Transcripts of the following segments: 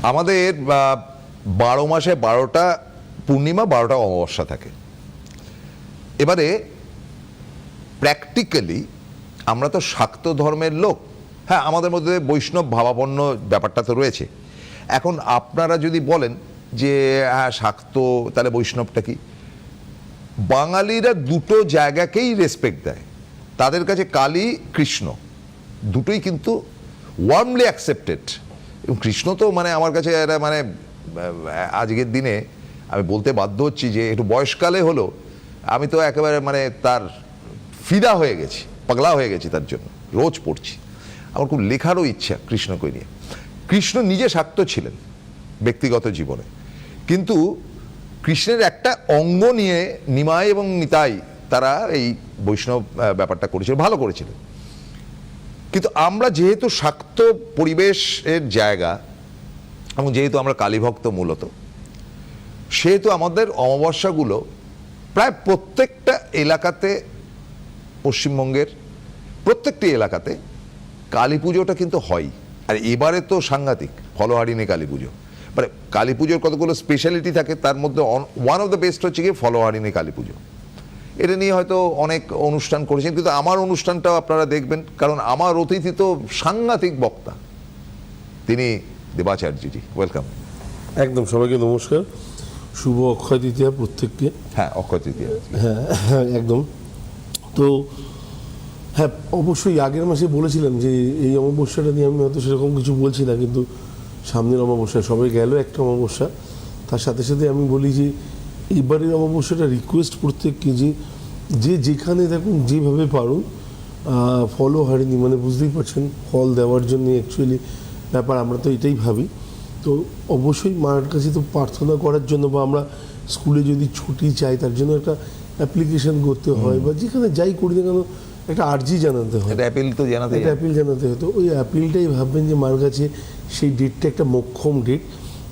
আমাদের 12 মাসে 12টা পূর্ণিমা 12টা অমাবস্যা থাকে। এবারে প্র্যাকটিক্যালি আমরা তো শাক্ত ধর্মের লোক, হ্যাঁ আমাদের মধ্যে বৈষ্ণব ভাবাপন্ন ব্যাপারটা তো রয়েছে। এখন আপনারা যদি বলেন যে হ্যাঁ শাক্ত তাহলে বৈষ্ণবটা কি, বাঙালিরা দুটো জায়গাকেই রেসপেক্ট দেয়। তাদের কাছে কালী কৃষ্ণ দুটোই কিন্তু ওয়ার্মলি অ্যাকসেপ্টেড। এবং কৃষ্ণ তো মানে আমার কাছে এটা মানে আজকের দিনে আমি বলতে বাধ্য হচ্ছি যে একটু বয়সকালে হলো আমি তো একেবারে মানে তার ফিদা হয়ে গেছি, পাগলা হয়ে গেছি তার জন্য, রোজ পড়ছি। আমার খুব লেখারও ইচ্ছা কৃষ্ণকে নিয়ে। কৃষ্ণ নিজে শাক্ত ছিলেন ব্যক্তিগত জীবনে, কিন্তু কৃষ্ণের একটা অঙ্গ নিয়ে নিমাই এবং নিতাই তারা এই বৈষ্ণব ব্যাপারটা করেছিল, ভালো করেছিলেন। কিন্তু আমরা যেহেতু শাক্ত পরিবেশের জায়গা এবং যেহেতু আমরা কালীভক্ত মূলত, সেহেতু আমাদের অমাবস্যাগুলো প্রায় প্রত্যেকটা এলাকাতে, পশ্চিমবঙ্গের প্রত্যেকটি এলাকাতে কালী পুজোটা কিন্তু হয়। আর এবারে তো সাংঘাতিক ফলোহারিণী কালী পুজো, মানে কালী পুজোর কতগুলো স্পেশালিটি থাকে, তার মধ্যে ওয়ান অফ দ্য বেস্ট হচ্ছে গিয়ে ফলোহারিণী কালী পুজো। এটা নিয়ে হয়তো অনেক অনুষ্ঠান করেছেন, কিন্তু আমার অনুষ্ঠানটাও আপনারা দেখবেন, কারণ আমার অতিথি তো সাংঘাতিক বক্তা, তিনি দেবাচার্যজি। ওয়েলকাম। একদম, সবাইকে নমস্কার, শুভ অক্ষয় তৃতীয়া প্রত্যেককে। হ্যাঁ, অক্ষয় তৃতীয়া। হ্যাঁ একদম। তো হ্যাঁ অবশ্যই আগের মাসে বলেছিলাম যে এই অমাবস্যাটা নিয়ে আমি হয়তো সেরকম কিছু বলছি না, কিন্তু সামনের অমাবস্যা সবাই গেল একটা অমাবস্যা, তার সাথে সাথে আমি বলি যে এবারের অমাবস্যাটা রিকোয়েস্ট প্রত্যেককে যে যেখানে দেখুন যেভাবে পারুন ফলও হারিনি, মানে বুঝতেই পারছেন ফল দেওয়ার জন্য অ্যাকচুয়ালি ব্যাপার, আমরা তো এটাই ভাবি। তো অবশ্যই মার কাছে তো প্রার্থনা করার জন্য, বা আমরা স্কুলে যদি ছুটি চাই তার জন্য একটা অ্যাপ্লিকেশন করতে হয়, বা যেখানে যাই করি না কেন একটা আর্জি জানাতে হয়, অ্যাপিল তো জানাতে, একটা অ্যাপিল জানাতে হয়। তো ওই অ্যাপিলটাই ভাববেন যে মার কাছে সেই ডেটটা একটা মোক্ষম ডেট।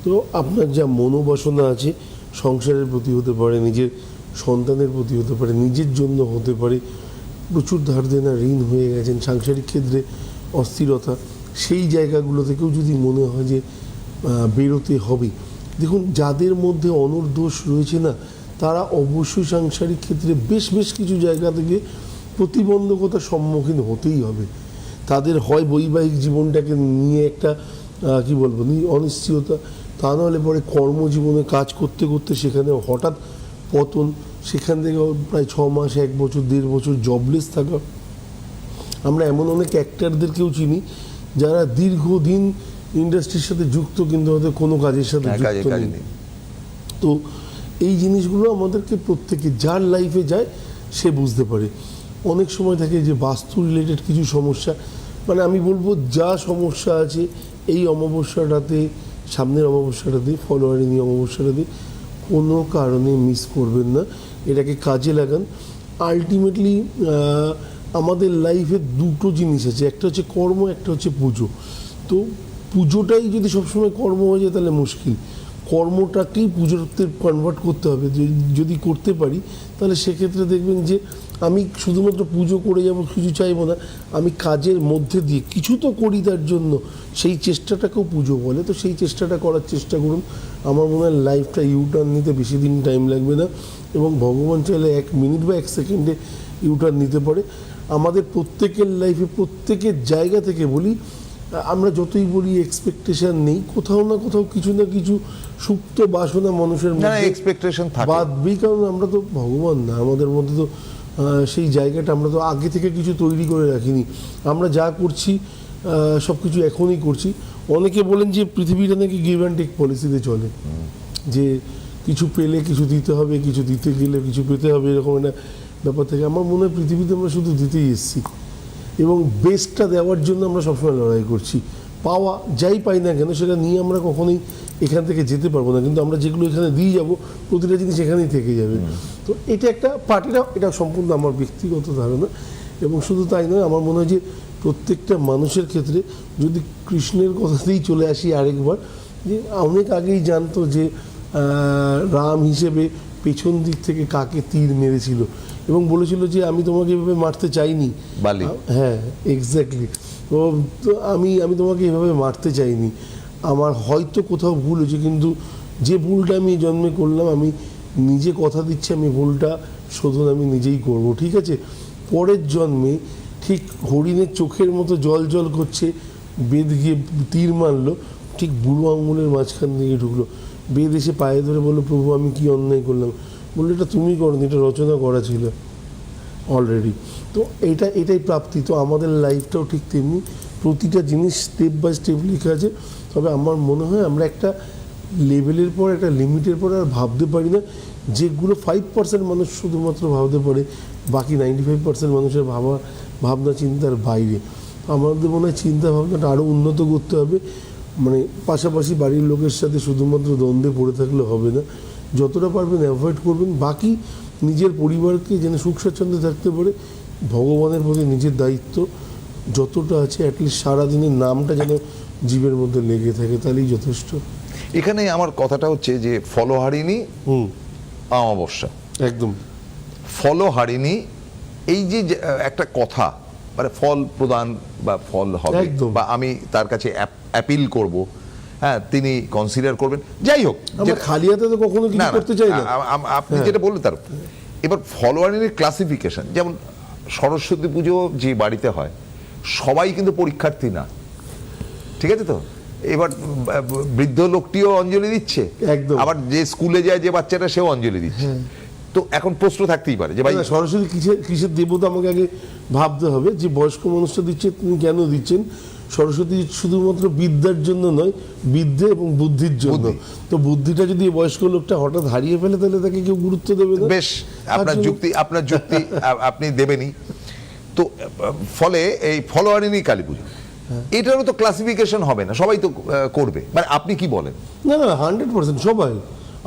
তো আপনার যা মনোবাসনা আছে সংসারের প্রতি হতে পারে, নিজের সন্তানের প্রতি হতে পারে, নিজের জন্য হতে পারে, প্রচুর ধার দেনা ঋণ হয়ে গেছেন, সাংসারিক ক্ষেত্রে অস্থিরতা, সেই জায়গাগুলো থেকেও যদি মনে হয় যে বেরোতে হবে, দেখুন যাদের মধ্যে অনর্দোষ রয়েছে না, তারা অবশ্যই সাংসারিক ক্ষেত্রে বেশ কিছু জায়গা থেকে প্রতিবন্ধকতার সম্মুখীন হতেই হবে। তাদের হয় বৈবাহিক জীবনটাকে নিয়ে একটা কি বলবো অনিশ্চয়তা, তা নাহলে পরে কর্মজীবনে কাজ করতে করতে সেখানে হঠাৎ পতন, সেখান থেকে প্রায় 6 মাস 1 বছর 1.5 বছর জবলেস থাকা। আমরা এমন অনেক অ্যাক্টরদেরকেও চিনি যারা দীর্ঘদিন ইন্ডাস্ট্রির সাথে যুক্ত, কিন্তু হয়তো কোনো কাজের সাথে যুক্ত নেই। তো এই জিনিসগুলো আমাদেরকে প্রত্যেকে যার লাইফে যায় সে বুঝতে পারে। অনেক সময় থাকে যে বাস্তু রিলেটেড কিছু সমস্যা, মানে আমি বলবো যা সমস্যা আছে এই অমাবস্যাটাতে, সামনের অমাবস্যাটাতে, ফলোয়ারিণী অমাবস্যাটাতে কোনো কারণে মিস করবেন না, এটাকে কাজে লাগান। আলটিমেটলি আমাদের লাইফে দুটো জিনিস আছে, একটা হচ্ছে কর্ম, একটা হচ্ছে পুজো। তো পুজোটাই যদি সবসময় কর্ম হয়ে যায় তাহলে মুশকিল, কর্মটাকেই পুজোতে কনভার্ট করতে হবে। যদি করতে পারি তাহলে সেক্ষেত্রে দেখবেন যে আমি শুধুমাত্র পুজো করে যাব কিছু চাইবো না, আমি কাজের মধ্যে দিয়ে কিছু তো করি, তার জন্য সেই চেষ্টাটাকেও পুজো বলে। তো সেই চেষ্টাটা করার চেষ্টা করুন। আমার মনে হয় লাইফটা ইউটার্ন নিতে বেশি দিন টাইম লাগবে না, এবং ভগবান চাইলে 1 মিনিট বা 1 সেকেন্ডে ইউটার্ন নিতে পারে। আমাদের প্রত্যেকের লাইফে প্রত্যেকের জায়গা থেকে বলি, আমরা যতই বলি এক্সপেকটেশন নেই, কোথাও না কোথাও কিছু না কিছু সুপ্ত বাসনা মানুষের মধ্যে এক্সপেকটেশন থাকে, বাদবেই, কারণ আমরা তো ভগবান না, আমাদের মধ্যে তো সেই জায়গাটা আমরা তো আগে থেকে কিছু তৈরি করে রাখিনি। আমরা যা করছি সব কিছু এখনই করছি। অনেকে বলেন যে পৃথিবীটা নাকি গিভ অ্যান্ড টেক পলিসিতে চলে, যে কিছু পেলে কিছু দিতে হবে, কিছু দিতে গেলে কিছু পেতে হবে, এরকম একটা ব্যাপার থেকে। আমার মনে হয় পৃথিবীতে আমরা শুধু দিতেই এসেছি, এবং বেস্টটা দেওয়ার জন্য আমরা সবসময় লড়াই করছি। পাওয়া যাই পাই না কেন সেটা নিয়ে আমরা কখনোই এখান থেকে যেতে পারবো না, কিন্তু আমরা যেগুলো এখানে দিয়ে যাব প্রতিটা জিনিস এখানেই থেকে যাবে। তো এটা একটা পার্টিটা, এটা সম্পূর্ণ আমার ব্যক্তিগত ধারণা। এবং শুধু তাই নয়, আমার মনে হয় যে প্রত্যেকটা মানুষের ক্ষেত্রে, যদি কৃষ্ণের কথাতেই চলে আসি আরেকবার, যে অনেক আগেই জানতো যে রাম হিসেবে পেছন দিক থেকে কাকে তীর মেরেছিল, এবং বলেছিল যে আমি তোমাকে এভাবে মারতে চাইনি। হ্যাঁ এক্স্যাক্টলি। তো আমি তোমাকে এভাবে মারতে চাইনি, আমার হয়তো কোথাও ভুল হয়েছে, কিন্তু যে ভুলটা আমি এই জন্মে করলাম, আমি নিজে কথা দিচ্ছি আমি ভুলটা শোধন আমি নিজেই করব, ঠিক আছে? পরের জন্মে ঠিক হরিণের চোখের মতো জল জল করছে, বেদ গিয়ে তীর মারলো, ঠিক বুড়ো আঙুলের মাঝখান দিকে ঢুকলো, বেদ এসে পায়ে ধরে বললো, প্রভু আমি কি অন্যায় করলাম? বললো, এটা তুমি করনি, এটা রচনা করা ছিল অলরেডি। তো এটাই প্রাপ্তি। তো আমাদের লাইফটাও ঠিক তেমনি, প্রতিটা জিনিস স্টেপ বাই স্টেপ লেখা আছে। তবে আমার মনে হয় আমরা একটা লেভেলের পর, একটা লিমিটের পর আর ভাবতে পারি না, যেগুলো 5% মানুষ শুধুমাত্র ভাবতে পারে, বাকি 95% মানুষের ভাবনা চিন্তার বাইরে। আমাদের মনে হয় চিন্তা ভাবনাটা আরও উন্নত করতে হবে। মানে পাশাপাশি বাড়ির লোকের সাথে শুধুমাত্র দ্বন্দ্বে পড়ে থাকলে হবে না, যতটা পারবেন অ্যাভয়েড করবেন। বাকি নিজের পরিবারকে যেন সুখ স্বাচ্ছন্দ্যে থাকতে পারে, ভগবানের প্রতি নিজের দায়িত্ব যতটা আছে, অ্যাটলিস্ট সারাদিনের নামটা যেন জীবের মধ্যে লেগে থাকে, তাহলেই যথেষ্ট। এখানে আমার কথাটা হচ্ছে যে ফলহারিণী হুম, অমাবস্যা, একদম ফলহারিণী, এই যে একটা কথা, মানে ফল প্রদান বা ফল হবে, একদম। বা আমি তার কাছে অ্যাপিল করব, হ্যাঁ তিনি কনসিডার করবেন, যাই হোক। আমরা খালি হাতে তো কখনো কিছু করতে চাই না। আপনি যেটা বললেন তার এবার ফলহারিণীর ক্লাসিফিকেশন, যেমন সরস্বতী পুজো যে বাড়িতে হয় সবাই কিন্তু পরীক্ষার্থী না, ঠিক আছে? তো এবার বৃদ্ধ লোকটিও অঞ্জলি দিচ্ছে, একদম। আবার যে স্কুলে যায় যে বাচ্চাটা সেও অঞ্জলি দিচ্ছে। তো এখন প্রশ্ন থাকতেই পারে যে ভাই না, সরস্বতী কিসের দেবতা আমাকে আগে ভাবতে হবে, যে বয়স্ক মানুষটা দিচ্ছে তিনি কেন দিচ্ছেন? সরস্বতী শুধুমাত্র বিদ্যার জন্য নয়, বিদ্যে এবং বুদ্ধির জন্য। তো বুদ্ধিটা যদি এই বয়স্ক লোকটা হঠাৎ হারিয়ে ফেলে, তাহলে তাকে কেউ গুরুত্ব দেবে না। বেশ, আপনার যুক্তি আপনি দেবেনই। তো ফলে এই ফলহারিণী কালী পুজো, এটারও তো ক্লাসিফিকেশন হবে না, সবাই তো করবে, মানে আপনি কি বলেন? না না, 100% সবাই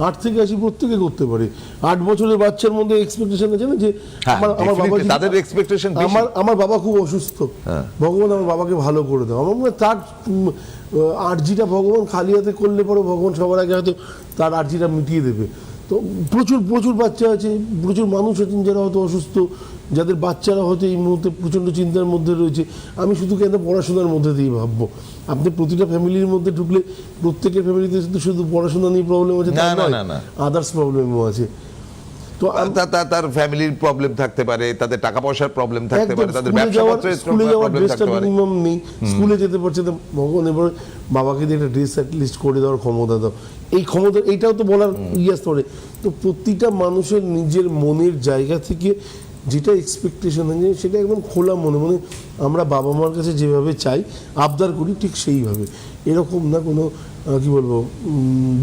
8 থেকে 80 প্রত্যেকে করতে পারে। 8 বছরের বাচ্চার মধ্যে এক্সপেকটেশন আছে না, যে হ্যাঁ, আমার বাবা, তাদের এক্সপেকটেশন আমার বাবা খুব অসুস্থ, ভগবান আমার বাবাকে ভালো করে দাও। আমার মনে হয় তার আর্জিটা ভগবান খালি হাতে করলে পরে ভগবান সবার আগে হয়তো তার আর্জিটা মিটিয়ে দেবে। তো প্রচুর প্রচুর বাচ্চা আছে, প্রচুর মানুষ আছেন যারা হয়তো অসুস্থ, যাদের বাচ্চারা হয়তো এই মুহূর্তে প্রচণ্ড চিন্তার মধ্যে রয়েছে। আমি শুধু কেন পড়াশোনার মধ্যে দিয়ে ভাববো? আপনি প্রতিটা ফ্যামিলির মধ্যে ঢুকলে প্রত্যেকের ফ্যামিলিতে শুধু পড়াশোনা নিয়ে প্রবলেম আছে তা নয়, আদার্স প্রবলেমও আছে। তো তার ফ্যামিলির প্রবলেম থাকতে পারে, তাদের টাকা পয়সার প্রবলেম থাকতে পারে, তাদের ব্যবসা স্কুলে যাওয়ার প্রবলেম ড্রেসটা থাকতে পারে। মিনিমাম নেই, স্কুলে যেতে পারছে না, ভগবান এবার বাবাকে দিয়ে একটা ড্রেস অ্যাটলিস্ট করে দেওয়ার ক্ষমতা দাও। এই ক্ষমতা, এইটাও তো বলার আসতে পারে। তো প্রতিটা মানুষের নিজের মনের জায়গা থেকে যেটা এক্সপেকটেশন আছে সেটা একদম খোলা মনে, মানে আমরা বাবা মার কাছে যেভাবে চাই আবদার করি ঠিক সেইভাবে, এরকম না কোনো কি বলবো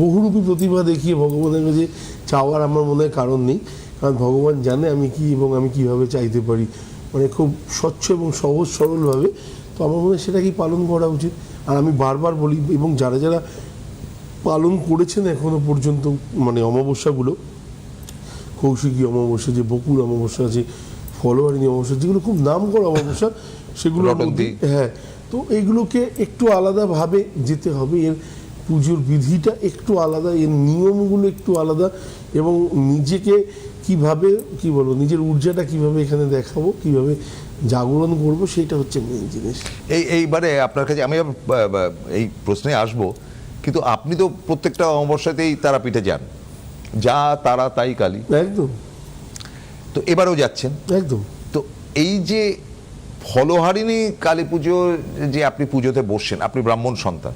বহুরূপী প্রতিভা দেখিয়ে ভগবানের কাছে চাওয়ার আমার মনে হয় কারণ নেই। কারণ ভগবান জানে আমি কি এবং আমি কিভাবে চাইতে পারি, মানে খুব স্বচ্ছ এবং সহজ সরলভাবে। তো আমার মনে হয় সেটাকেই পালন করা উচিত। আর আমি বারবার বলি, এবং যারা যারা পালন করেছেন এখনো পর্যন্ত, মানে অমাবস্যাগুলো, কৌশিকী অমাবস্যা, যে বকুল অমাবস্যা আছে, ফলহারিণী অমাবস্যা, যেগুলো খুব নাম করা অমাবস্যা, সেগুলো হ্যাঁ, তো এইগুলোকে একটু আলাদাভাবে যেতে হবে। এর পুজোর বিধিটা একটু আলাদা, এর নিয়মগুলো একটু আলাদা, এবং নিজেকে কিভাবে কি বলবো, নিজের ঊর্জাটা কিভাবে এখানে দেখাবো, কিভাবে জাগরণ করব, সেটা হচ্ছে মেন জিনিস। এইবারে আপনার কাছে আমি এই প্রশ্নে আসব, কিন্তু আপনি তো প্রত্যেকটা অমাবস্যাতেই তারাপীঠে যান, যা তারা তাই কালী, একদম। তো এবারেও যাচ্ছেন একদম। তো এই যে ফলহারিণী কালী পুজো, যে আপনি পুজোতে বসছেন, আপনি ব্রাহ্মণ সন্তান,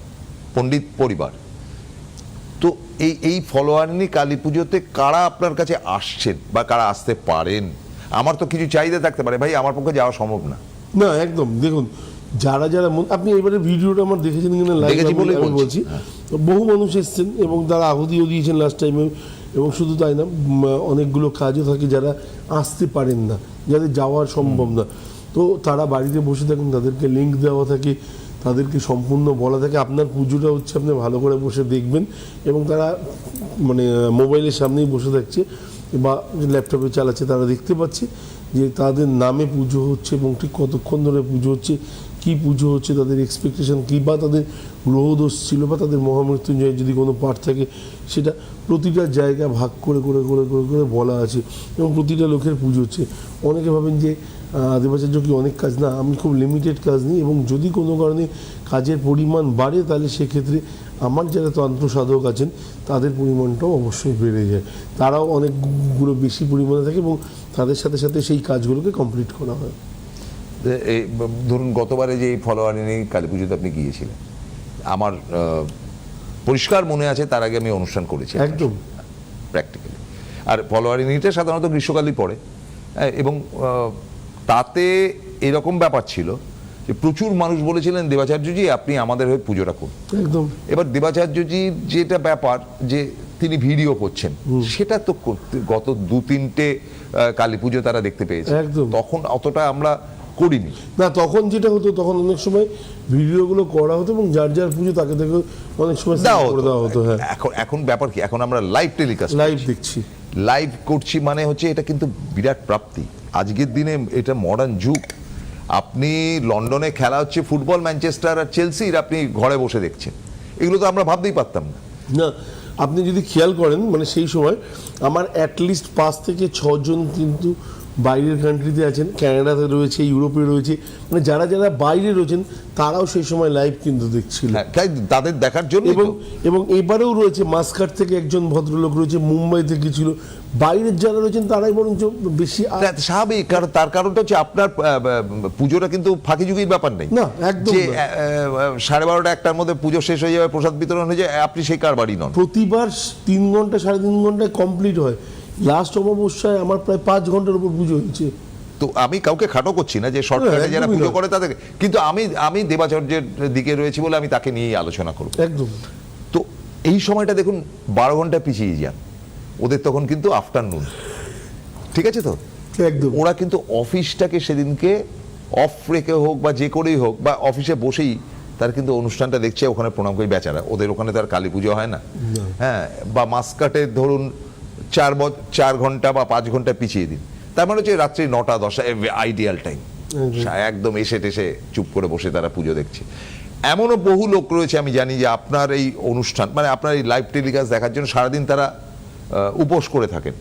পণ্ডিত পরিবার, তো এই ফলহারিণী কালী পুজোতে কারা আপনার কাছে আসছেন বা কারা আসতে পারেন? আমার তো কিছু চাহিদা থাকতে পারে, ভাই আমার পক্ষে যাওয়া সম্ভব না। না, একদম। দেখুন, যারা যারা আপনি এবারে ভিডিওটা আমার দেখেছেন কিনা লাইভ বলছি, বহু মানুষ এসছেন এবং তারা আহুতিও দিয়েছেন লাস্ট টাইমে, এবং শুধু তাই না, অনেকগুলো কাজও থাকে যারা আসতে পারেন না, যাদের যাওয়া সম্ভব না। তো তারা বাড়িতে বসে থাকেন, তাদেরকে লিঙ্ক দেওয়া থাকে, তাদেরকে সম্পূর্ণ বলা থাকে আপনার পুজোটা হচ্ছে আপনি ভালো করে বসে দেখবেন, এবং তারা মানে মোবাইলের সামনেই বসে থাকছে বা ল্যাপটপে চালাচ্ছে, তারা দেখতে পাচ্ছে যে তাদের নামে পুজো হচ্ছে এবং ঠিক কতক্ষণ ধরে পুজো হচ্ছে, কী পুজো হচ্ছে, তাদের এক্সপেকটেশন কী, বা তাদের গ্রহদোষ ছিল, বা তাদের মহামৃত্যুঞ্জয় যদি কোনো পাঠ থাকে সেটা প্রতিটা জায়গা ভাগ করে করে করে করে করে বলা আছে, এবং প্রতিটা লোকের পুজো হচ্ছে। অনেকে ভাবেন যে দেবাচার্য কি অনেক কাজ না, আমি খুব লিমিটেড কাজ নিই, এবং যদি কোনো কারণে কাজের পরিমাণ বাড়ে তাহলে সেক্ষেত্রে আমার যারা তন্ত্র সাধক আছেন তাদের পরিমাণটাও অবশ্যই বেড়ে যায়, তারাও অনেকগুলো বেশি পরিমাণে থাকে এবং তাদের সাথে সাথে সেই কাজগুলোকে কমপ্লিট করা হয়। এই ধরুন গতবারে যে ফলোয়ারিনী কালী পুজোতে আপনি গিয়েছিলেন, আমার পরিষ্কার মনে আছে তার আগে আমি অনুষ্ঠান করেছি একদম প্র্যাকটিক্যালি। আর ফলোয়ারিনীটা সাধারণত গ্রীষ্মকালই পড়ে, এবং তাতে এরকম ব্যাপার ছিল যে প্রচুর মানুষ বলেছিলেন দেবাচার্যজি আপনি আমাদের হয়ে পুজোটা করুন। একদম। এবার দেবাচার্যজির যেটা ব্যাপার যে তিনি ভিডিও করছেন, সেটা তো গত 2-3টে কালী পুজো তারা দেখতে পেয়েছে, একদম। তখন অতটা আমরা করিনি না, তখন যেটা হতো তখন অনেক সময় ভিডিওগুলো করা হতো এবং যার যার পুজো তাকে তাকে অনেক সময় দেওয়া করে দেওয়া হতো। হ্যাঁ, এখন ব্যাপার কি, এখন আমরা লাইভ টেলিকাস্ট লাইভ দেখছি। লাইভ করছি, মানে হচ্ছে এটা কিন্তু বিরাট প্রাপ্তি আজকের দিনে, এটা মডার্ন যুগ। আপনি লন্ডনে খেলা হচ্ছে ফুটবল, ম্যানচেস্টার আর চেলসির, আপনি ঘরে বসে দেখছেন, এগুলো তো আমরা ভাবতেই পারতাম না। না, আপনি যদি খেয়াল করেন মানে সেই সময় আমার অ্যাটলিস্ট 5 থেকে 6 জন কিন্তু বাইরের কান্ট্রিতে আছেন, কানাডাতে রয়েছে, ইউরোপে রয়েছে, মানে যারা যারা বাইরে রয়েছেন তারাও সেই সময় লাইভ কিন্তু দেখছিল। হ্যাঁ, তাদের দেখার জন্য এবং এবারেও রয়েছে মাস্কাট থেকে একজন ভদ্রলোক রয়েছে, মুম্বাই থেকে ছিল, বাইরের যারা রয়েছেন তারাই বরঞ্চ বেশি। স্বাভাবিক, কারণ তার কারণটা হচ্ছে আপনার পুজোটা কিন্তু ফাঁকি ঝুঁকির ব্যাপার নেই না, একদম যে না। 12:30-1টার মধ্যে পুজো শেষ হয়ে যাবে, প্রসাদ বিতরণ হয়ে যায়, আপনি সেই কারবারই নন। প্রতিবার 3 ঘন্টা 3.5 ঘন্টায় কমপ্লিট হয়। লাস্ট অমাবস্যায় আমার প্রায় 5 ঘন্টার উপর পুজো হয়েছে। তো আমি কাউকে খাটো করছি না যে শর্টকাটে যারা একদমই পুজো না। করে তাদের, কিন্তু আমি দেবাচার্যের দিকে রয়েছি বলে আমি তাকে নিয়েই আলোচনা করব। একদম। তো এই সময়টা দেখুন 12 ঘন্টা পিছিয়ে যান, ওদের তখন কিন্তু আফটারনুন, ঠিক আছে তো? একদম। ওরা কিন্তু অফিসটাকে সেদিনকে অফ রেখে হোক বা যে করেই হোক, বা অফিসে বসেই তার কিন্তু অনুষ্ঠানটা দেখছে, ওখানে প্রণাম করে বেচারা, ওদের ওখানে তার কালী পুজো হয় না। হ্যাঁ, বা মাসকাটে ধরুন 4 ঘন্টা বা 5 ঘন্টা পিছিয়ে দিন, তার মানে হচ্ছে রাত্রি 9টা-10টা আইডিয়াল টাইম, একদম এসে টেসে চুপ করে বসে তারা পুজো দেখছে। এমনও বহু লোক রয়েছে আমি জানি যে আপনার এই অনুষ্ঠান, মানে আপনার এই লাইভ টেলিকাস্ট দেখার জন্য সারাদিন তারা উপোস করে থাকেন।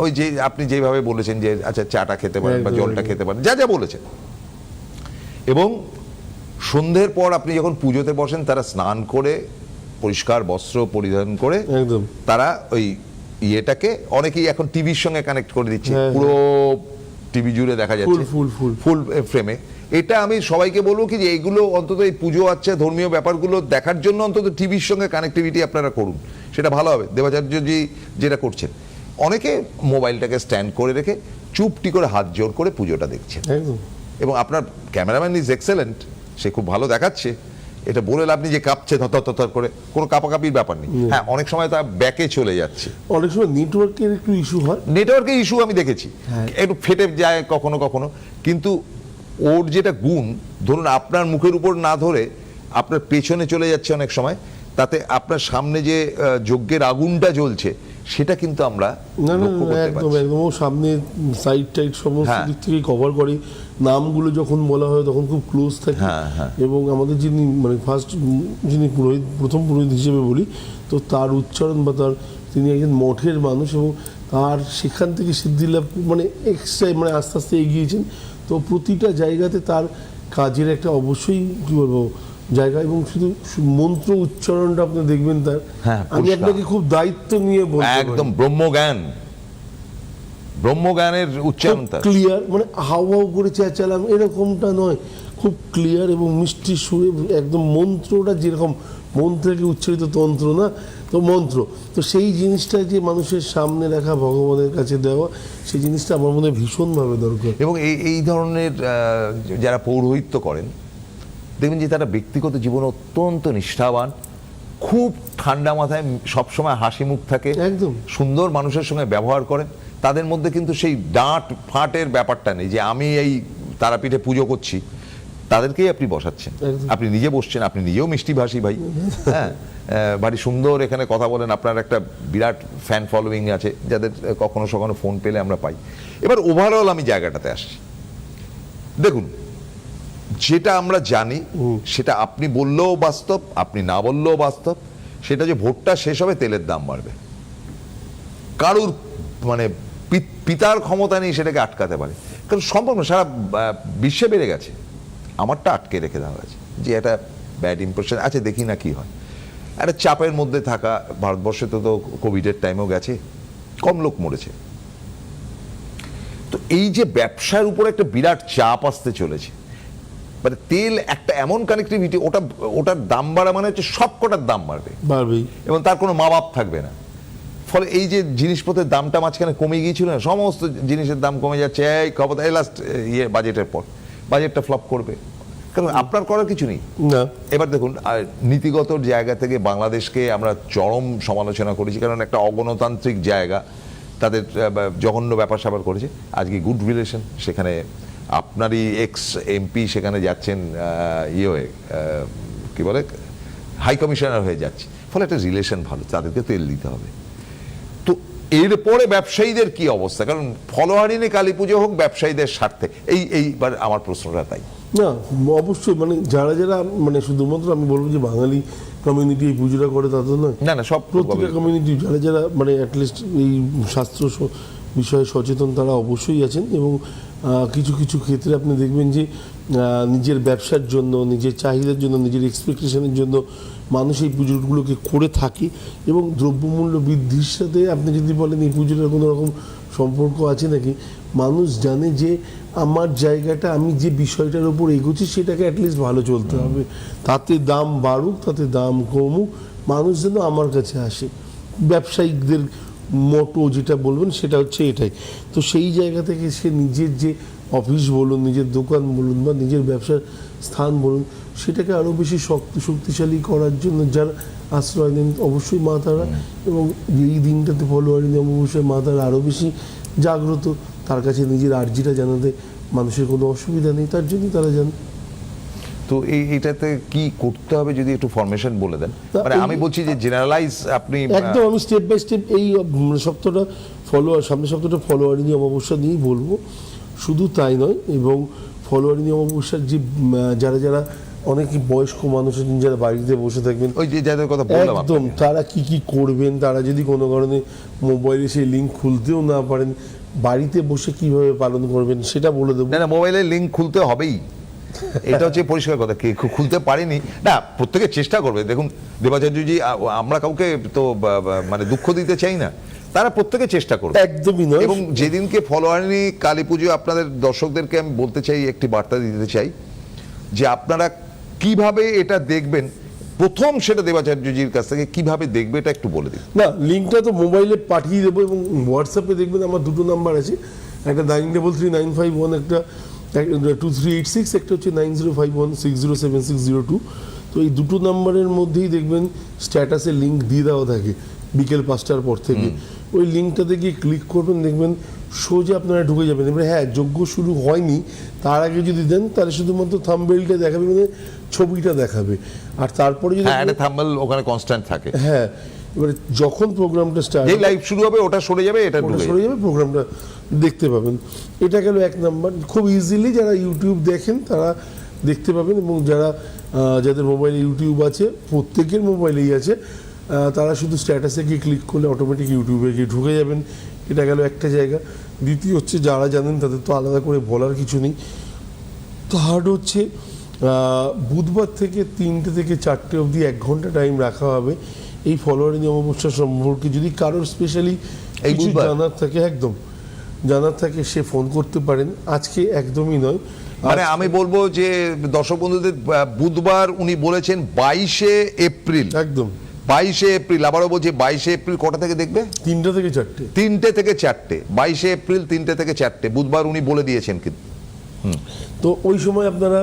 ওই যে আপনি যেভাবে বলেছেন যে আচ্ছা চাটা খেতে পারেন বা জলটা খেতে পারেন, যা যা বলেছেন, এবং সন্ধ্যের পর আপনি যখন পুজোতে বসেন তারা স্নান করে পরিষ্কার বস্ত্র পরিধান করে একদম তারা ওই ইয়েটাকে অনেকেই এখন টিভির সঙ্গে কানেক্ট করে দিচ্ছে, পুরো টিভি জুড়ে দেখা যাচ্ছে ফুল ফ্রেমে। এটা আমি সবাইকে বলবো কি যে এইগুলো অন্তত এই পুজো আচ্ছা ধর্মীয় ব্যাপারগুলো দেখার জন্য অন্তত টিভির সঙ্গে কানেক্টিভিটি আপনারা করুন, সেটা ভালো হবে। দেবাচার্যজি যেটা করছেন, অনেকে মোবাইলটাকে স্ট্যান্ড করে রেখে চুপটি করে হাত জোর করে পুজোটা দেখছেন, এবং আপনার ক্যামেরাম্যান ইজ এক্সেলেন্ট, সে খুব ভালো দেখাচ্ছে, এটা বলে আপনি যে কাঁপছে থর করে, কোনো কাপাকাপির ব্যাপার নেই। হ্যাঁ, অনেক সময় তা ব্যাকে চলে যাচ্ছে, অনেক সময় নেটওয়ার্কের একটু ইস্যু হয়, নেটওয়ার্কের ইস্যু আমি দেখেছি, একটু ফেটে যায় কখনো কখনো, কিন্তু ওর যেটা গুণ, ধরুন আপনার মুখের উপর না ধরে আপনার পেছনে চলে যাচ্ছে অনেক সময়, তাতে আপনার সামনে যে যজ্ঞের আগুনটা জ্বলছে সেটা কিন্তু আমরা লক্ষ্য করতে একদম পারছি। একদম ও সামনে সাইড টাইড সমস্ত দিক থেকে কভার করে, নামগুলো যখন বলা হয় তখন খুব ক্লোজ থাকে। এবং আমাদের যিনি মানে ফার্স্ট যিনি পুরোহিত, প্রথম পুরোহিত হিসেবে বলি, তো তার উচ্চারণ বা তার, তিনি একজন মঠের মানুষ এবং তার সেখান থেকে সিদ্ধিলাভ মানে এক্সট্রা মানে আস্তে আস্তে এগিয়েছেন। তো প্রতিটা জায়গাতে তার কাজের একটা অবশ্যই কী বলবো জায়গা, এবং শুধু মন্ত্র উচ্চারণটা আপনি দেখবেন তার, আমি আপনাকে খুব দায়িত্ব নিয়ে বলবো একদম ব্রহ্মজ্ঞানের উচ্চারণ তার ক্লিয়ার, মানে হাউ হাউ করে চেঁচালাম এরকমটা নয়, খুব ক্লিয়ার এবং মিষ্টি সুরে একদম মন্ত্রটা যেরকম মন্ত্রকে উচ্চারিত তন্ত্র না, তো মন্ত্র, তো সেই জিনিসটা যে মানুষের সামনে রাখা, ভগবানের কাছে দেওয়া, সেই জিনিসটা আমার মনে হয় ভীষণভাবে দরকার। এবং এই ধরনের যারা পৌরোহিত্য করেন দেখবেন যে তারা ব্যক্তিগত জীবনে অত্যন্ত নিষ্ঠাবান, খুব ঠান্ডা মাথায়, সবসময় হাসি মুখ থাকে, একদম সুন্দর মানুষের সঙ্গে ব্যবহার করেন, তাদের মধ্যে কিন্তু সেই ডাঁট ফাঁটের ব্যাপারটা নেই যে আমি এই তারাপীঠে পুজো করছি, তাদেরকেই আপনি বসাচ্ছেন, আপনি নিজে বসছেন, আপনি নিজেও মিষ্টি ভাষী ভাই, হ্যাঁ, বাড়ি সুন্দর এখানে কথা বলেন, আপনার একটা বিরাট ফ্যান ফলোয়িং আছে যাদের কখনো সখনো ফোন পেলে আমরা পাই। এবার ওভারঅল আমি জায়গাটাতে আসছি, দেখুন যেটা আমরা জানি সেটা আপনি বললেও বাস্তব, আপনি না বললেও বাস্তব, সেটা যে ভোটটা শেষ হবে তেলের দাম বাড়বে, কারুর মানে পিতার ক্ষমতা নেই সেটাকে আটকাতে পারে, কারণ সম্ভব না, সারা বিশ্বে বেড়ে গেছে, আমারটা আটকে রেখে দেওয়া হয়েছে যে এটা ব্যাড ইমপ্রেশন আছে, দেখি না কি হয়। একটা চাপের মধ্যে থাকা, ভারতবর্ষে তো কোভিডের টাইমেও গেছে, কম লোক মরেছে। তো এই যে ব্যবসার উপর একটা বিরাট চাপ আসতে চলেছে, মানে তেল একটা এমন কানেক্টিভিটি, ওটার দাম বাড়া মানে হচ্ছে সব কটার দাম বাড়বে, বাড়বেই। এবং তার কোনো মা বাপ থাকবে না। ফলে এই যে জিনিসপত্রের দামটা মাঝখানে কমে গিয়েছিল না, সমস্ত জিনিসের দাম কমে যাচ্ছে, এই খবর এই লাস্ট বাজেটের পর বাজেটটা ফ্লপ করবে, কারণ আপনার করার কিছু নেই। না, এবার দেখুন, নীতিগত জায়গা থেকে বাংলাদেশকে আমরা চরম সমালোচনা করেছি, কারণ একটা অগণতান্ত্রিক জায়গা, তাদের জঘন্য ব্যাপার স্যাপার করেছে। আজকে গুড রিলেশন, সেখানে আপনারই এক্স এমপি সেখানে যাচ্ছেন, কি বলে, হাই কমিশনার হয়ে যাচ্ছে, ফলে একটা রিলেশন ভালো, তাদেরকে তেল দিতে হবে। তো এরপরে ব্যবসায়ীদের কি অবস্থা? কারণ ফলোয়ারিনে কালী পুজো হোক ব্যবসায়ীদের স্বার্থে, এইবার আমার প্রশ্নটা তাই। না অবশ্যই, মানে যারা যারা, মানে শুধুমাত্র আমি বলবো যে বাঙালি কমিউনিটি এই পুজোটা করে তা তো নয়, না না, সব প্রত্যেকটা কমিউনিটি যারা যারা মানে অ্যাটলিস্ট এই শাস্ত্র বিষয়ে সচেতন তারা অবশ্যই আছেন। এবং কিছু কিছু ক্ষেত্রে আপনি দেখবেন যে নিজের ব্যবসার জন্য, নিজের চাহিদার জন্য, নিজের এক্সপেকটেশনের জন্য মানুষ এই পুজোগুলোকে করে থাকে। এবং দ্রব্যমূল্য বৃদ্ধির সাথে আপনি যদি বলেন এই পুজোটার কোনো রকম সম্পর্ক আছে নাকি, মানুষ জানে যে আমার জায়গাটা, আমি যে বিষয়টার উপর এগোচ্ছি সেটাকে অ্যাটলিস্ট ভালো চলতে হবে, তাতে দাম বাড়ুক তাতে দাম কমুক, মানুষ যেন আমার কাছে আসে। ব্যবসায়িকদের মোটো যেটা বলবেন সেটা হচ্ছে এটাই। তো সেই জায়গা থেকে সে নিজের যে অফিস বলুন, নিজের দোকান বলুন, বা নিজের ব্যবসার স্থান বলুন, সেটাকে আরও বেশি শক্তিশালী করার জন্য যার আশ্রয় নেন অবশ্যই মা তারা। এবং এই দিনটাতে ফলোয়ারি অবশ্যই মা তারা আরও বেশি জাগ্রত, তার কাছে নিজের আর্জিটা জানাতে মানুষের কোনো অসুবিধা নেই, তার জন্যই তারা জানে। তো এইটাতে কি করতে হবে যদি একটু ফরমেশন বলে দেন। মানে আমি বলছি যে জেনারেলাইজ আপনি একদম, আমি স্টেপ বাই স্টেপ এই সপ্তাহটা সামনের সপ্তাহটা ফলোয়ারি নিয়ে অমাবস্যা নিয়েই বলবো। শুধু তাই নয়, এবং ফলোয়ারি নিয়ে অমাবস্যার যে যারা যারা অনেক বয়স্ক মানুষ আছেন যারা বাড়িতে বসে থাকবেন, ওই যে যাদের কথা বললাম একদম, তারা কি কি করবেন, তারা যদি কোনো কারণে মোবাইলে সেই লিঙ্ক খুলতেও না পারেন, বাড়িতে বসে কিভাবে পালন করবেন সেটা বলে দেবো। না, মোবাইলের লিঙ্ক খুলতে হবেই, এটা হচ্ছে পরিষ্কার কথা। কে খুলতে পারেনি না, প্রত্যেকে চেষ্টা করবে। দেখুন দেবাচার্যজি, আমরা কাউকে তো মানে দুঃখ দিতে চাই না, তারা প্রত্যেকে চেষ্টা করবে, একদমই নয়। এবং যেদিনকে ফলোয়ারি কালী পুজো, আপনাদের দর্শকদেরকে আমি বলতে চাই, একটি বার্তা দিতে চাই যে আপনারা কিভাবে এটা দেখবেন, প্রথম সেটা দেবাচার্যজির কাছ থেকে কিভাবে দেখবে এটা একটু বলে দিন। না, লিঙ্কটা তো মোবাইলে পাঠিয়ে দেবো, এবং হোয়াটসঅ্যাপে দেখবেন আমার দুটো নাম্বার আছে, একটা 93395 একটা 2386, একটা হচ্ছে 9051607602। তো এই দুটো নাম্বারের মধ্যেই দেখবেন স্ট্যাটাসে লিঙ্ক দিয়ে দেওয়া থাকে বিকেল 5টার পর থেকে। ওই লিঙ্কটাতে গিয়ে ক্লিক করবেন, দেখবেন সোজা আপনারা ঢুকে যাবেন। এবারে হ্যাঁ, যজ্ঞ শুরু হয়নি, তার আগে যদি দেন তাহলে শুধুমাত্র থাম্বনেলটা দেখাবে, মানে ছবিটা দেখাবে, আর তারপরে যদি হ্যাঁ, একটা থাম্বনেল ওখানে কনস্ট্যান্ট থাকে। হ্যাঁ, এবারে যখন প্রোগ্রামটা স্টার্ট, যেই লাইভ শুরু হবে ওটা সরে যাবে, এটা ঢুকে সরে যাবে, প্রোগ্রামটা দেখতে পাবেন। এটা গেল এক নাম্বার। খুব ইজিলি যারা ইউটিউব দেখেন তারা দেখতে পাবেন, এবং যাদের মোবাইলে ইউটিউব আছে, প্রত্যেকের মোবাইলেই আছে, তারা শুধু স্ট্যাটাসে গিয়ে ক্লিক করলে অটোমেটিক ইউটিউবে গিয়ে ঢুকে যাবেন। এটা গেল একটা জায়গা। দ্বিতীয় হচ্ছে, যারা জানেন তাদের তো আলাদা করে বলার কিছু নেই। থার্ড হচ্ছে, বুধবার থেকে 3টে থেকে 4টে অবধি 1 ঘন্টা টাইম রাখা হবে এই ফলোয়ারি অমাবস্যা সম্পর্কে। যদি কারোর স্পেশালি কিছু জানার থাকে, একদম জানার থাকে, সে ফোন করতে পারেন। আজকে একদমই নয়, মানে আমি বলবো যে দর্শক বন্ধুদের, বুধবার উনি বলেছেন 22শে এপ্রিল, একদম 22শে এপ্রিল, আবারও বলছি 22শে এপ্রিল কটা থেকে দেখবে? 3টে থেকে 4টে, 3টে থেকে 4টে, 22শে এপ্রিল 3টে থেকে 4টে, বুধবার উনি বলে দিয়েছেন। কিন্তু তো ওই সময় আপনারা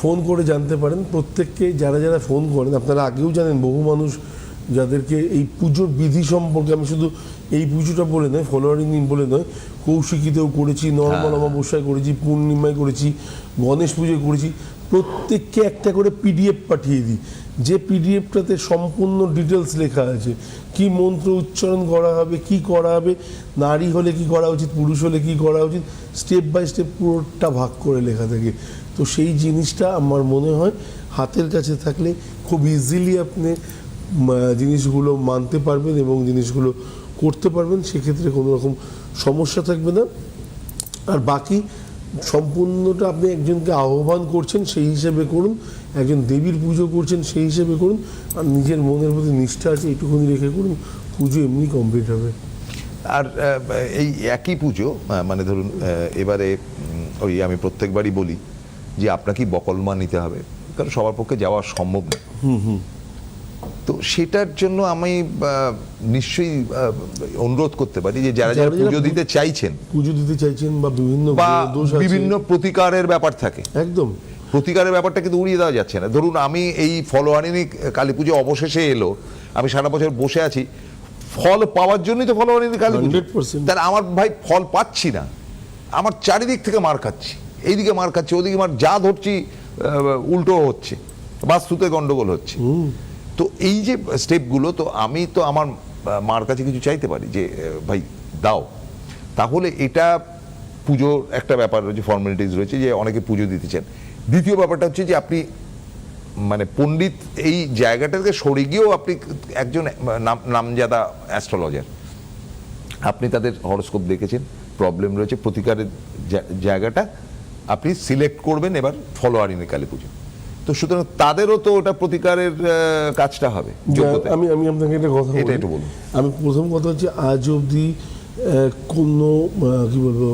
ফোন করে জানতে পারেন। প্রত্যেককে যারা যারা ফোন করেন, আপনারা আগেও জানেন, বহু মানুষ যাদেরকে এই পুজোর বিধি সম্পর্কে, আমি শুধু এই পুজোটা বলে নয়, ফলোয়ারিং বলে নয়, কৌশিকীতেও করেছি, নর্মাল অমাবস্যায় করেছি, পূর্ণিমায় করেছি, গণেশ পুজোয় করেছি, প্রত্যেককে একটা করে পিডিএফ পাঠিয়ে দিই, যে পিডিএফটাতে সম্পূর্ণ ডিটেলস লেখা আছে। কি মন্ত্র উচ্চারণ করা হবে, কি করা হবে, নারী হলে কি করা উচিত, পুরুষ হলে কি করা উচিত, স্টেপ বাই স্টেপ পুরোটা ভাগ করে লেখা থাকে। তো সেই জিনিসটা আমার মনে হয় হাতের কাছে থাকলে খুব ইজিলি আপনি জিনিসগুলো মানতে পারবেন এবং জিনিসগুলো করতে পারবেন, সেক্ষেত্রে কোনো রকম সমস্যা থাকবে না। আর বাকি সম্পূর্ণটা আপনি একজনকে আহ্বান করছেন সেই হিসেবে করুন, একজন দেবীর পুজো করছেন সেই হিসেবে করুন, আর নিজের মনের প্রতি নিষ্ঠা আছে একটুখানি রেখে করুন, পুজো এমনি কমপ্লিট হবে। আর এই একই পুজো মানে ধরুন এবারে ওই আমি প্রত্যেকবারই বলি যে আপনাকেই বকলমা নিতে হবে, কারণ সবার পক্ষে যাওয়া সম্ভব না। তো সেটার জন্য আমি নিশ্চয়ই অনুরোধ করতে পারি যে যারা যারা পুজো দিতে চাইছেন, পুজো দিতে চাইছেন বা বিভিন্ন বা দোষ আছে, বিভিন্ন প্রতিকারের ব্যাপার থাকে, একদম প্রতিকারের ব্যাপারটা কিন্তু উড়িয়ে দেওয়া যাচ্ছে না। ধরুন আমি এই ফলোয়ারিনী কালী পুজো অবশেষে এলো, আমি সারা বছর বসে আছি, ফল পাওয়ার জন্যই তো ফলোয়ারিনী কালী পুজো। 100%। তাহলে আমার ভাই ফল পাচ্ছি না, আমার চারিদিক থেকে মার খাচ্ছি, এইদিকে মার খাচ্ছি, ওদিকে মার, যা ধরছি উল্টো হচ্ছে, বাস্তুতে গন্ডগোল হচ্ছে। তো এই যে স্টেপগুলো, তো আমি তো আমার মার কাছে কিছু চাইতে পারি যে ভাই দাও, তাহলে এটা পুজোর একটা ব্যাপার রয়েছে, ফর্মালিটিস রয়েছে যে অনেকে পুজো দিতে চান। দ্বিতীয় ব্যাপারটা হচ্ছে যে আপনি মানে পণ্ডিত এই জায়গাটাকে সরে গিয়েও আপনি একজন নামজাদা অ্যাস্ট্রোলজার, আপনি তাদের হরোস্কোপ দেখেছেন, প্রবলেম রয়েছে, প্রতিকারের জায়গাটা আপনি সিলেক্ট করবেন এবার ফলোয়ারিনী কালী পুজো। তো সুতরাং তাদেরও তো ওটা প্রতিকারের কাজটা হবে। আমি আমি আপনাকে একটা কথা এটা বলি। একটু বলুন। আমি প্রথম কথা হচ্ছে আজ অবধি কোনো কি বলবো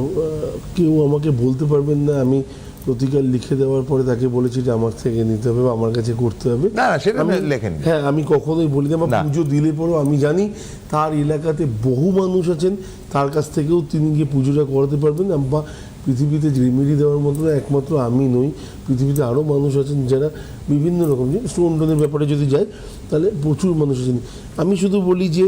কেউ আমাকে বলতে পারবেন না আমি প্রতিকার লিখে দেওয়ার পরে তাকে বলেছি যে আমার থেকে নিতে হবে বা আমার কাছে করতে হবে। না সেটা লেখেন। হ্যাঁ, আমি কখনোই বলি না, বা পুজো দিলে পরেও আমি জানি তার এলাকাতে বহু মানুষ আছেন, তার কাছ থেকেও তিনি গিয়ে পুজোটা করাতে পারবেন। বা পৃথিবীতে রেমেডি দেওয়ার মতো একমাত্র আমি নই, পৃথিবীতে আরও মানুষ আছেন যারা বিভিন্ন রকম, স্টোন টোনের ব্যাপারে যদি যায় তাহলে প্রচুর মানুষ আছেন। আমি শুধু বলি যে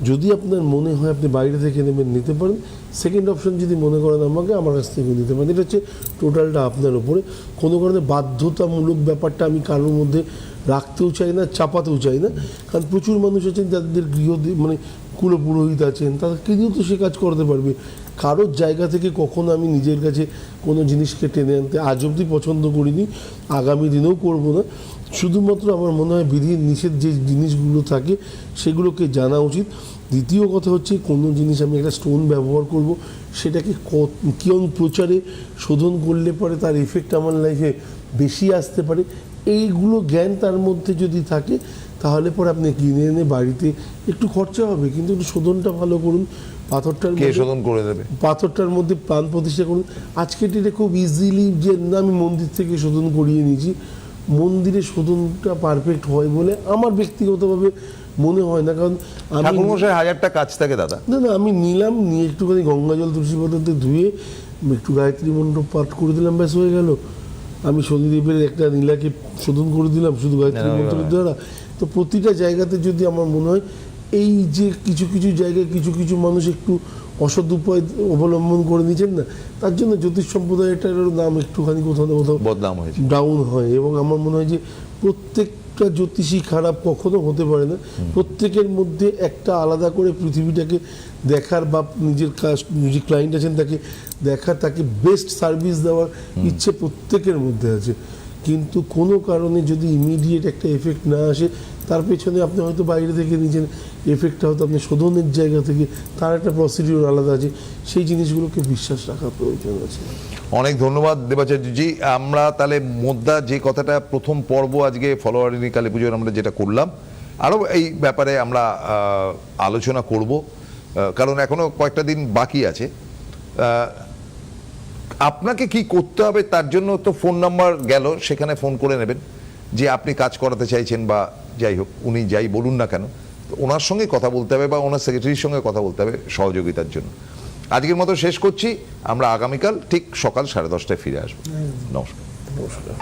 যদি আপনার মনে হয় আপনি বাইরে থেকে নেবেন, নিতে পারেন। সেকেন্ড অপশন যদি মনে করেন আমাকে, আমার কাছ থেকে নিতে পারেন। এটা হচ্ছে টোটালটা আপনার উপরে। কোনো কারণে বাধ্যতামূলক ব্যাপারটা আমি কারোর মধ্যে রাখতেও চাই না, চাপাতেও চাই না, কারণ প্রচুর মানুষ আছেন যাদের গৃহ মানে কুলপুরোহিত আছেন, তাদেরকে দিয়েও তো সে কাজ করতে পারবে। কারোর জায়গা থেকে কখনো আমি নিজের কাছে কোনো জিনিসকে টেনে আনতে আজ অবধি পছন্দ করিনি, আগামী দিনেও করব না। শুধুমাত্র আমার মনে হয় বিধি নিষেধ যে জিনিসগুলো থাকে সেগুলোকে জানা উচিত। দ্বিতীয় কথা হচ্ছে কোনো জিনিস আমি একটা স্টোন ব্যবহার করব, সেটাকে কোন প্রচারে শোধন করলে পরে তার এফেক্ট আমার লাইফে বেশি আসতে পারে, এইগুলো জ্ঞান তার মধ্যে যদি থাকে তাহলে পরে আপনি কিনে এনে বাড়িতে একটু খরচা হবে, কিন্তু একটু শোধনটা ভালো করুন। পাথরটার কে শোধন করে দেবে? পাথরটার মধ্যে প্রাণ প্রতিষ্ঠা করুন। আজকে ডেটে খুব ইজিলি যে না আমি মন্দির থেকে শোধন করিয়ে নিয়েছি, মন্দিরে শোধনটা পারফেক্ট হয় বলে আমার ব্যক্তিগতভাবে মনে হয় না। কারণ আমি ঠাকুরমশাই 1000টা কাজ থাকে দাদা। না আমি নিলাম, নিয়ে একটুখানি গঙ্গা জল তুলসী পাতাতে ধুয়ে একটু গায়ত্রী মন্ত্র পাঠ করে দিলাম, ব্যাস হয়ে গেল। আমি শনিদেবের একটা নীলাকে শোধন করে দিলাম শুধু গায়ত্রী মন্ত্রের দ্বারা। তো প্রতিটা জায়গাতে যদি আমার মনে হয় এই যে কিছু কিছু জায়গায় কিছু কিছু মানুষ একটু অসৎ উপায় অবলম্বন করে নিচ্ছেন না, তার জন্য জ্যোতিষ সম্প্রদায়টারও নাম একটুখানি কোথাও না কোথাও বদনাম হয়েছে, ডাউন হয়। এবং আমার মনে হয় যে প্রত্যেকটা জ্যোতিষী খারাপ কখনো হতে পারে না। প্রত্যেকের মধ্যে একটা আলাদা করে পৃথিবীটাকে দেখার বা নিজের যে ক্লায়েন্ট আছেন তাকে দেখার, তাকে বেস্ট সার্ভিস দেওয়ার ইচ্ছে প্রত্যেকের মধ্যে আছে। কিন্তু কোনো কারণে যদি ইমিডিয়েট একটা এফেক্ট না আসে, তার পেছনে আপনি হয়তো বাইরে থেকে নিয়েছেন, এফেক্টটা হয়তো আপনি শোধনের জায়গা থেকে, তার একটা প্রসিডিওর আলাদা আছে, সেই জিনিসগুলোকে বিশ্বাস রাখা প্রয়োজন আছে। অনেক ধন্যবাদ দেবাচার্যজি। আমরা তাহলে মোদ্দা যে কথাটা প্রথম পর্ব আজকে ফলোয়ারিনী কালী পুজোর আমরা যেটা করলাম, আরও এই ব্যাপারে আমরা আলোচনা করব, কারণ এখনো কয়েকটা দিন বাকি আছে। আপনাকে কি করতে হবে তার জন্য তো ফোন নাম্বার গেল, সেখানে ফোন করে নেবেন যে আপনি কাজ করাতে চাইছেন বা যাই হোক উনি যাই বলুন না কেন, ওনার সঙ্গে কথা বলতে হবে বা ওনার সেক্রেটারির সঙ্গে কথা বলতে হবে সহযোগিতার জন্য। আজকের মতো শেষ করছি, আমরা আগামীকাল ঠিক সকাল 10:30টায় ফিরে আসবো। নমস্কার। নমস্কার।